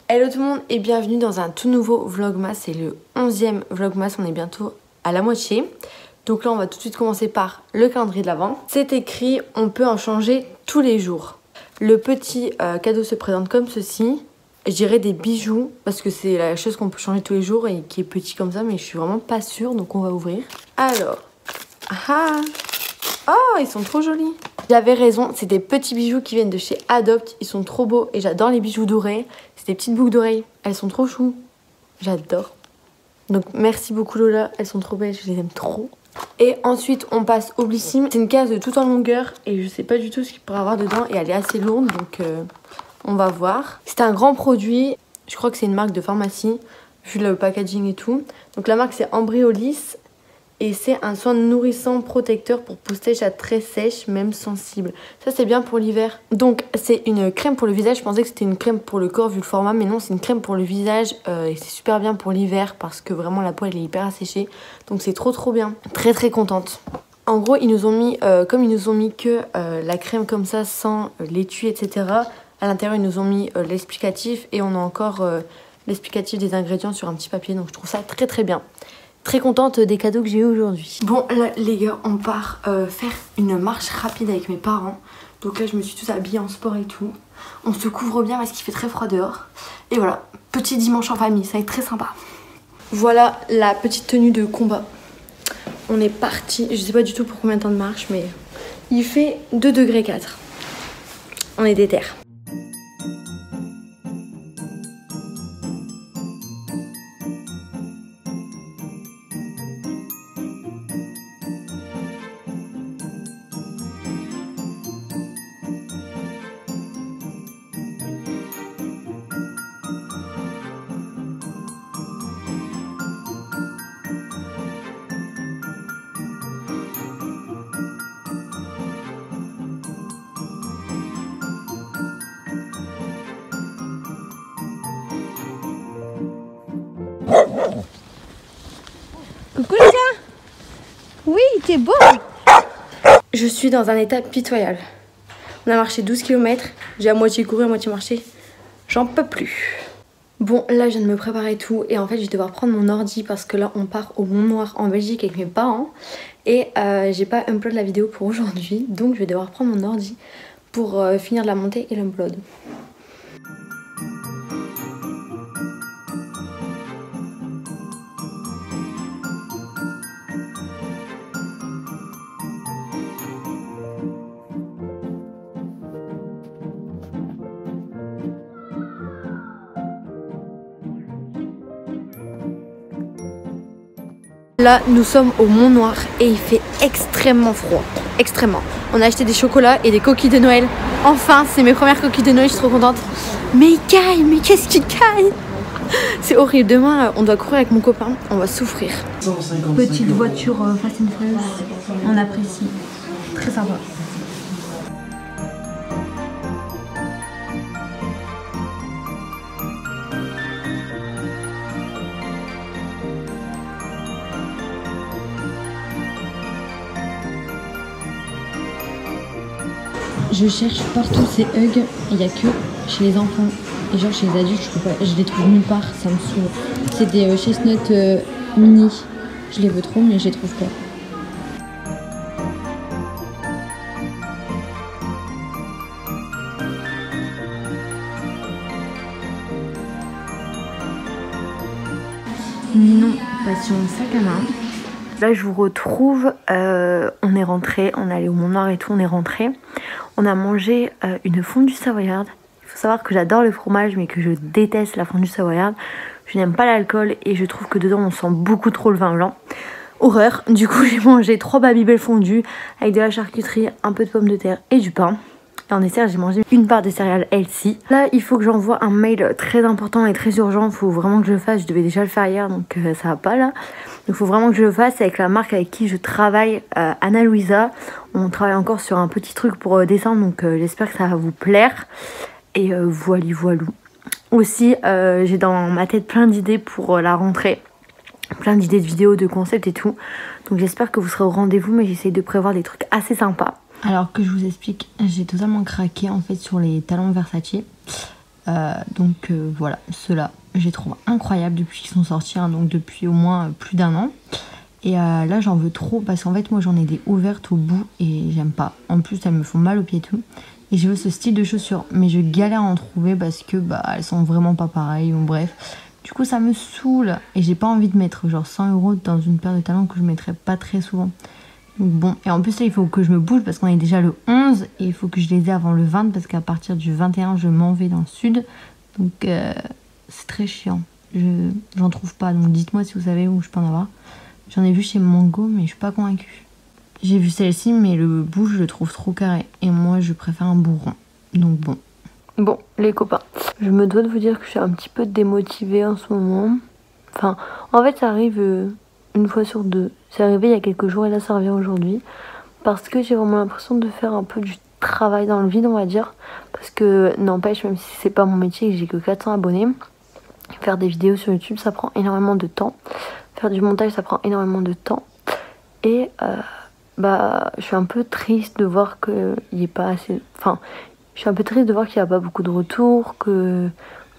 Hello tout le monde et bienvenue dans un tout nouveau vlogmas, c'est le 11e vlogmas, on est bientôt à la moitié. Donc là on va tout de suite commencer par le calendrier de l'Avent. C'est écrit, on peut en changer tous les jours. Le petit cadeau se présente comme ceci. Je dirais des bijoux parce que c'est la chose qu'on peut changer tous les jours et qui est petit comme ça, mais je suis vraiment pas sûre, donc on va ouvrir. Alors, oh ils sont trop jolis. J'avais raison, c'est des petits bijoux qui viennent de chez Adopt, ils sont trop beaux et j'adore les bijoux dorés. C'est des petites boucles d'oreilles, elles sont trop chou, j'adore. Donc merci beaucoup Lola, elles sont trop belles, je les aime trop. Et ensuite on passe au Blissim, c'est une case de tout en longueur et je sais pas du tout ce qu'il pourrait y avoir dedans et elle est assez lourde donc on va voir. C'est un grand produit, je crois que c'est une marque de pharmacie vu le packaging et tout. Donc la marque c'est Embryolisse. Et c'est un soin nourrissant protecteur pour peau sèche à très sèche, même sensible. Ça c'est bien pour l'hiver. Donc c'est une crème pour le visage. Je pensais que c'était une crème pour le corps vu le format, mais non, c'est une crème pour le visage. Et c'est super bien pour l'hiver parce que vraiment la peau elle est hyper asséchée. Donc c'est trop bien. Très contente. En gros ils nous ont mis, comme ils nous ont mis que la crème comme ça sans l'étui etc. À l'intérieur ils nous ont mis l'explicatif et on a encore l'explicatif des ingrédients sur un petit papier. Donc je trouve ça très bien. Très contente des cadeaux que j'ai eu aujourd'hui. Bon là les gars on part faire une marche rapide avec mes parents. Donc là je me suis toute habillée en sport et tout. On se couvre bien parce qu'il fait très froid dehors. Et voilà, petit dimanche en famille, ça va être très sympa. Voilà la petite tenue de combat. On est parti, je sais pas du tout pour combien de temps de marche mais il fait 2,4 degrés. On est déter. Coucou le chien. Oui, t'es beau. Je suis dans un état pitoyable. On a marché 12 km, j'ai à moitié couru, à moitié marché. J'en peux plus. Bon, là je viens de me préparer et tout. Et en fait je vais devoir prendre mon ordi parce que là on part au Mont Noir en Belgique avec mes parents. Et j'ai pas upload la vidéo pour aujourd'hui. Donc je vais devoir prendre mon ordi pour finir de la monter et l'upload. Là, nous sommes au Mont Noir et il fait extrêmement froid. Extrêmement. On a acheté des chocolats et des coquilles de Noël. Enfin, c'est mes premières coquilles de Noël, je suis trop contente. Mais il caille, mais qu'est-ce qu'il caille? C'est horrible. Demain, on doit courir avec mon copain. On va souffrir. Petite voiture Fast and Furious. On apprécie. Très sympa. Je cherche partout ces hugs, il n'y a que chez les enfants et genre chez les adultes je les trouve nulle part, ça me saoule. C'est des chestnuts mini, je les veux trop mais je les trouve pas. Non, passion sac à main. Là je vous retrouve, on est rentré, on est allé au Mont Noir et tout, on est rentré. On a mangé une fondue savoyarde. Il faut savoir que j'adore le fromage mais que je déteste la fondue savoyarde. Je n'aime pas l'alcool et je trouve que dedans on sent beaucoup trop le vin blanc. Horreur. Du coup j'ai mangé 3 Babybel fondus avec de la charcuterie, un peu de pommes de terre et du pain. Et en dessert j'ai mangé une barre de céréales healthy. Là il faut que j'envoie un mail très important et très urgent. Il faut vraiment que je le fasse. Je devais déjà le faire hier donc ça va pas là. Donc il faut vraiment que je le fasse avec la marque avec qui je travaille, Anna Louisa. On travaille encore sur un petit truc pour décembre donc j'espère que ça va vous plaire. Et voilou. Aussi j'ai dans ma tête plein d'idées pour la rentrée. Plein d'idées de vidéos, de concepts et tout. Donc j'espère que vous serez au rendez-vous mais j'essaye de prévoir des trucs assez sympas. Alors que je vous explique, j'ai totalement craqué en fait sur les talons Versace. Donc voilà, ceux-là, je les trouve incroyables depuis qu'ils sont sortis, hein, donc depuis au moins plus d'un an. Et là, j'en veux trop parce qu'en fait, moi, j'en ai des ouvertes au bout et j'aime pas. En plus, elles me font mal aux pieds et tout. Et je veux ce style de chaussures, mais je galère à en trouver parce que elles sont vraiment pas pareilles. Ou bref, du coup, ça me saoule et j'ai pas envie de mettre genre 100 € dans une paire de talons que je mettrais pas très souvent. Donc bon, et en plus là, il faut que je me bouge parce qu'on est déjà le 11 et il faut que je les ai avant le 20 parce qu'à partir du 21, je m'en vais dans le sud. Donc c'est très chiant. J'en trouve pas, donc dites-moi si vous savez où je peux en avoir. J'en ai vu chez Mango, mais je suis pas convaincue. J'ai vu celle-ci, mais le bout, je le trouve trop carré. Et moi, je préfère un bout rond. Donc bon. Bon, les copains, je me dois de vous dire que je suis un petit peu démotivée en ce moment. Enfin, en fait, ça arrive une fois sur deux. C'est arrivé il y a quelques jours et là, ça revient aujourd'hui. Parce que j'ai vraiment l'impression de faire un peu du travail dans le vide, on va dire. Parce que, n'empêche, même si c'est pas mon métier et que j'ai que 400 abonnés, faire des vidéos sur YouTube, ça prend énormément de temps. Faire du montage, ça prend énormément de temps. Et je suis un peu triste de voir qu'il n'y ait pas assez... Enfin, je suis un peu triste de voir qu'il n'y a pas beaucoup de retours, que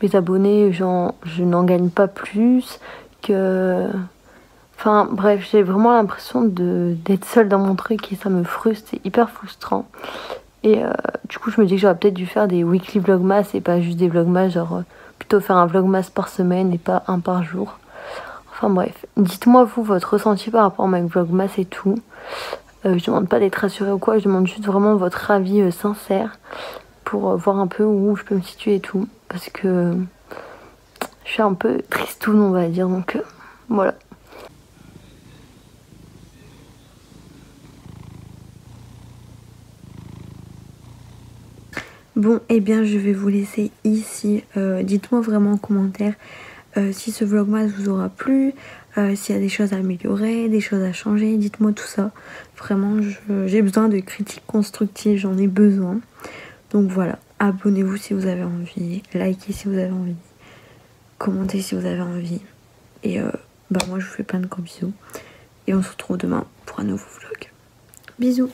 mes abonnés, je n'en gagne pas plus, que... Enfin, bref, j'ai vraiment l'impression d'être seule dans mon truc et ça me frustre, c'est hyper frustrant. Et du coup, je me dis que j'aurais peut-être dû faire des weekly vlogmas et pas juste des vlogmas, genre plutôt faire un vlogmas par semaine et pas un par jour. Enfin bref, dites-moi vous votre ressenti par rapport à mes vlogmas et tout. Je demande pas d'être rassurée ou quoi, je demande juste vraiment votre avis sincère pour voir un peu où je peux me situer et tout. Parce que je suis un peu tristoune, on va dire, donc voilà. Bon, eh bien, je vais vous laisser ici. Dites-moi vraiment en commentaire si ce vlogmas vous aura plu, s'il y a des choses à améliorer, des choses à changer. Dites-moi tout ça. Vraiment, j'ai besoin de critiques constructives, j'en ai besoin. Donc voilà, abonnez-vous si vous avez envie, likez si vous avez envie, commentez si vous avez envie. Et moi, je vous fais plein de gros bisous. Et on se retrouve demain pour un nouveau vlog. Bisous!